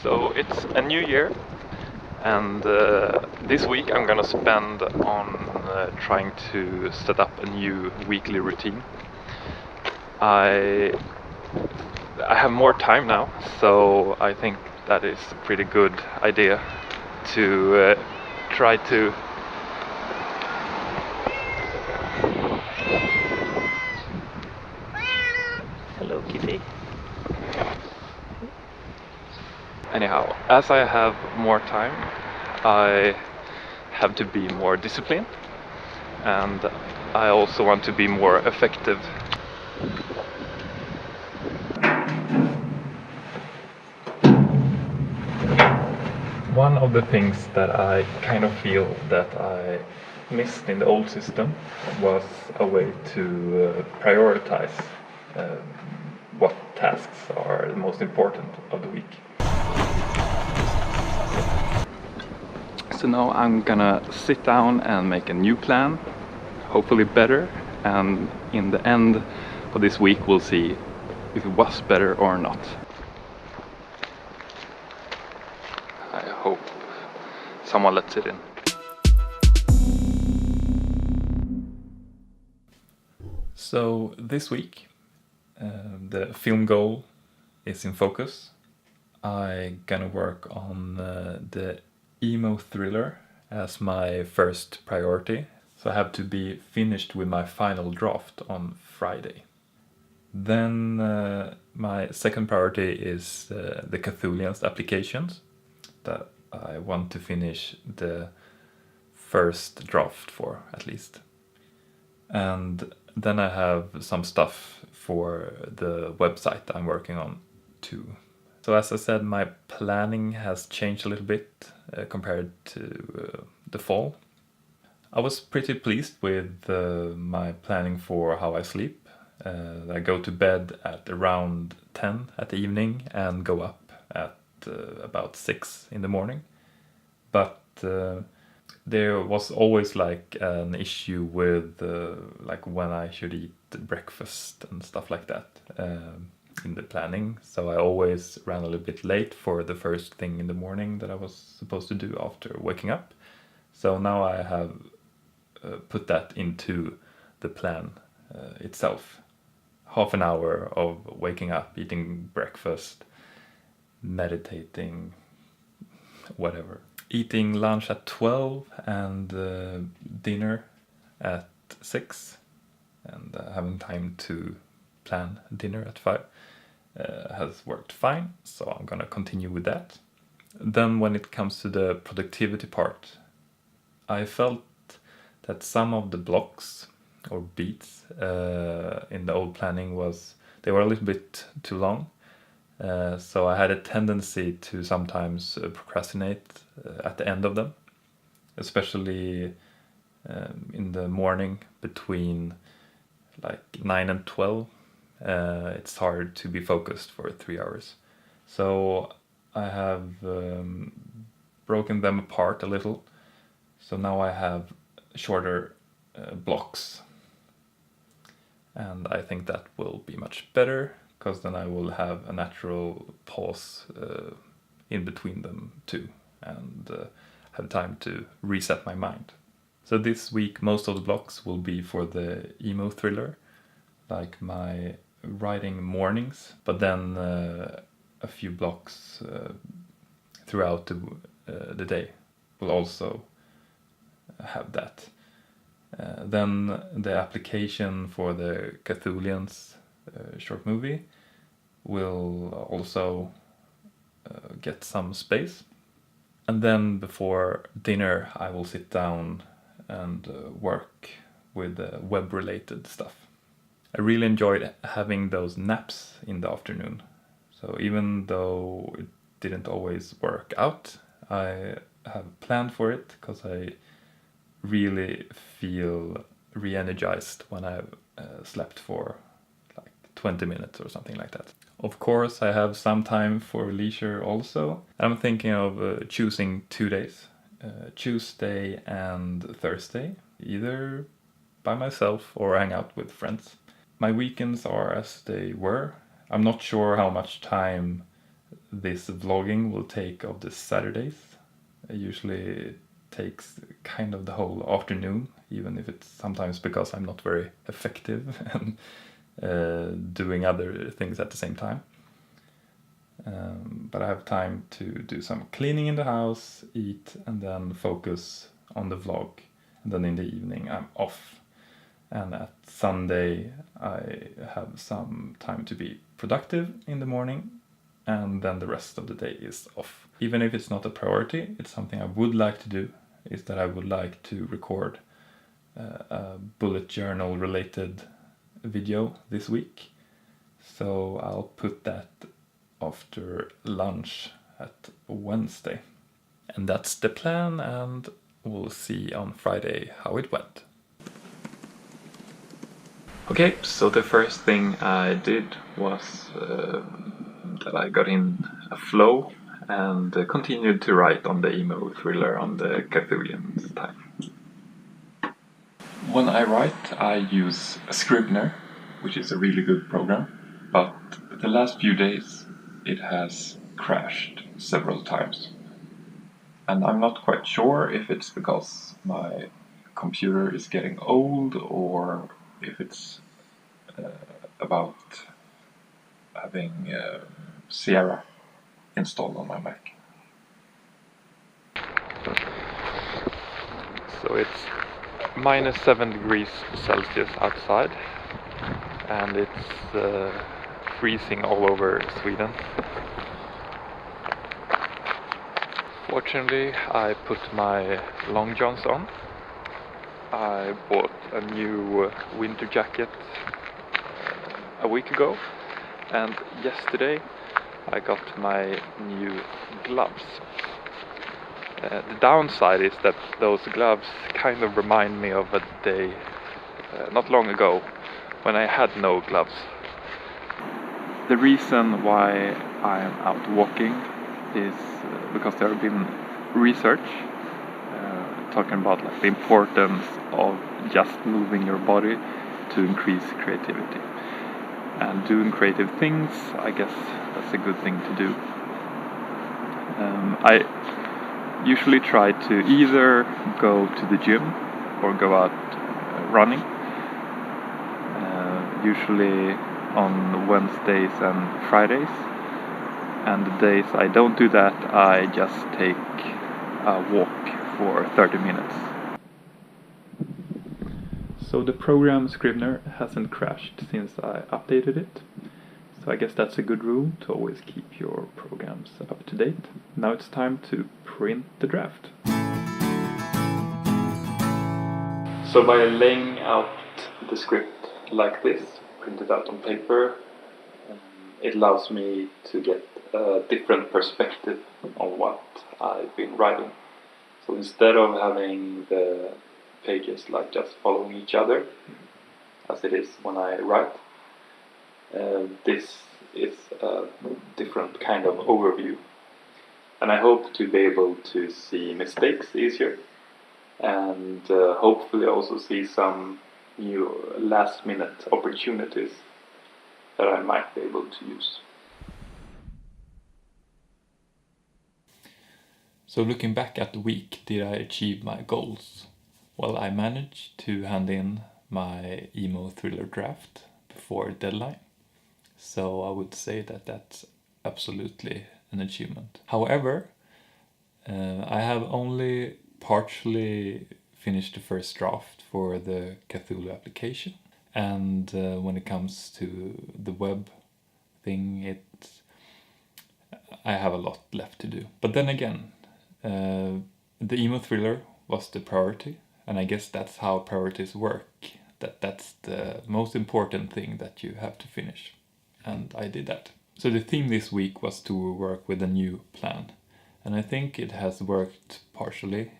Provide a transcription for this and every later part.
So it's a new year, and this week I'm gonna spend on trying to set up a new weekly routine. I I have more time now, so I think that is a pretty good idea to try to. Hello, kitty. Anyhow, as I have more time, I have to be more disciplined, and I also want to be more effective. One of the things that I kind of feel that I missed in the old system was a way to prioritize what tasks are the most important of the week. So now I'm gonna sit down and make a new plan, hopefully better, and in the end of this week we'll see if it was better or not. I hope someone lets it in. So this week the film goal is in focus. I'm gonna work on the Emo-thriller as my first priority. So I have to be finished with my final draft on Friday. Then my second priority is the Cthulhian's applications that I want to finish the first draft for at least. And then I have some stuff for the website I'm working on too. So as I said, my planning has changed a little bit compared to the fall. I was pretty pleased with my planning for how I sleep. I go to bed at around 10 at the evening and go up at about 6 in the morning. But there was always like an issue with like when I should eat breakfast and stuff like that in the planning. So I always ran a little bit late for the first thing in the morning that I was supposed to do after waking up. So now I have put that into the plan itself. Half an hour of waking up, eating breakfast, meditating, whatever. Eating lunch at 12 and dinner at 6, and having time to plan dinner at 5 has worked fine, so I'm gonna continue with that. Then when it comes to the productivity part, I felt that some of the blocks or beats in the old planning they were a little bit too long. So I had a tendency to sometimes procrastinate at the end of them, especially in the morning between like 9 and 12. It's hard to be focused for 3 hours. So I have broken them apart a little. So now I have shorter blocks. And I think that will be much better, because then I will have a natural pause in between them too, and have time to reset my mind. So this week most of the blocks will be for the Emo-thriller, like my writing mornings, but then a few blocks throughout the day will also have that. Then the application for the Cthulhian's short movie will also get some space. And then before dinner I will sit down and work with web-related stuff. I really enjoyed having those naps in the afternoon. So even though it didn't always work out, I have planned for it because I really feel re-energized when I've slept for like 20 minutes or something like that. Of course, I have some time for leisure also. I'm thinking of choosing 2 days, Tuesday and Thursday, either by myself or hang out with friends. My weekends are as they were. I'm not sure how much time this vlogging will take of the Saturdays. Usually it takes kind of the whole afternoon, even if it's sometimes because I'm not very effective and doing other things at the same time. But I have time to do some cleaning in the house, eat, and then focus on the vlog. And then in the evening I'm off. And at Sunday I have some time to be productive in the morning, and then the rest of the day is off. Even if it's not a priority, it's something I would like to do, is that I would like to record a bullet journal related video this week. So I'll put that after lunch at Wednesday. And that's the plan, and we'll see on Friday how it went. Okay, so the first thing I did was that I got in a flow and continued to write on the Emo-thriller on the Cthulhian style. When I write, I use a Scrivener, which is a really good program, but the last few days it has crashed several times. And I'm not quite sure if it's because my computer is getting old or if it's about having Sierra installed on my Mac. So it's -7 degrees Celsius outside, and it's freezing all over Sweden. Fortunately, I put my long johns on. I bought a new winter jacket a week ago, and yesterday I got my new gloves. The downside is that those gloves kind of remind me of a day not long ago when I had no gloves. The reason why I am out walking is because there have been research talking about like the importance of just moving your body to increase creativity. And doing creative things, I guess that's a good thing to do. I usually try to either go to the gym or go out running. Usually on Wednesdays and Fridays. And the days I don't do that, I just take a walk for 30 minutes. So the program Scrivener hasn't crashed since I updated it. So I guess that's a good rule to always keep your programs up to date. Now it's time to print the draft. So by laying out the script like this, printed out on paper, it allows me to get a different perspective on what I've been writing. So instead of having the pages like just following each other, as it is when I write, this is a different kind of overview. And I hope to be able to see mistakes easier, and hopefully also see some new last minute opportunities that I might be able to use. So looking back at the week, did I achieve my goals? Well, I managed to hand in my Emo-thriller draft before deadline. So I would say that that's absolutely an achievement. However, I have only partially finished the first draft for the Cthulhu application. And when it comes to the web thing, I have a lot left to do. But then again, the Emo-thriller was the priority, and I guess that's how priorities work. That's the most important thing that you have to finish, and I did that. So the theme this week was to work with a new plan, and I think it has worked partially.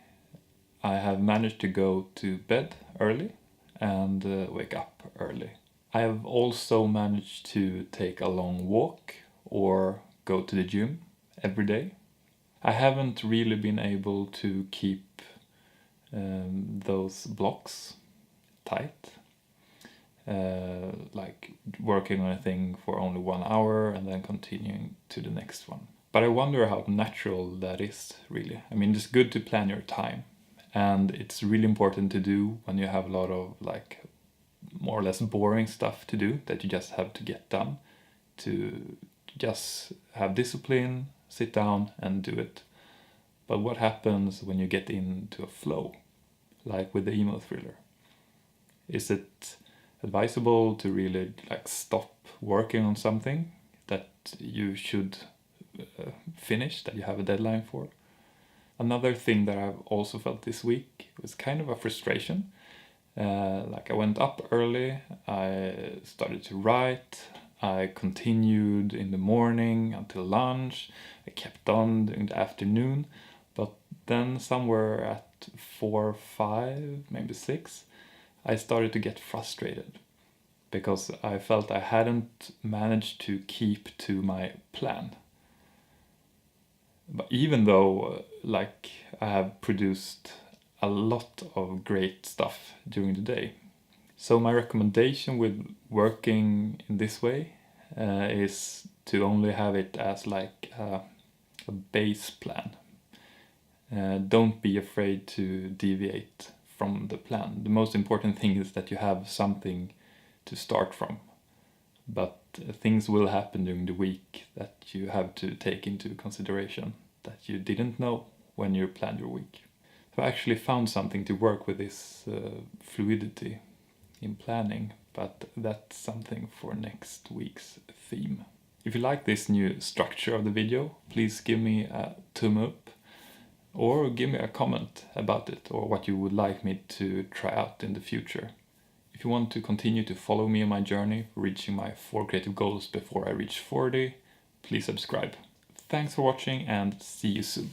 I have managed to go to bed early and wake up early. I have also managed to take a long walk or go to the gym every day. I haven't really been able to keep those blocks tight, like working on a thing for only 1 hour and then continuing to the next one. But I wonder how natural that is, really. I mean, it's good to plan your time, and it's really important to do when you have a lot of like more or less boring stuff to do that you just have to get done, to just have discipline, sit down and do it. But what happens when you get into a flow, like with the Emo-thriller? Is it advisable to really like stop working on something that you should finish, that you have a deadline for? Another thing that I've also felt this week was kind of a frustration. Like I went up early, I started to write, I continued in the morning until lunch, I kept on during the afternoon, but then somewhere at 4, 5, maybe 6, I started to get frustrated because I felt I hadn't managed to keep to my plan. But even though like I have produced a lot of great stuff during the day. So my recommendation with working in this way is to only have it as like a base plan. Don't be afraid to deviate from the plan. The most important thing is that you have something to start from. But things will happen during the week that you have to take into consideration that you didn't know when you planned your week. So I actually found something to work with this fluidity in planning, but that's something for next week's theme. If you like this new structure of the video, please give me a thumb up or give me a comment about it or what you would like me to try out in the future. If you want to continue to follow me on my journey reaching my 4 creative goals before I reach 40, please subscribe. Thanks for watching and see you soon.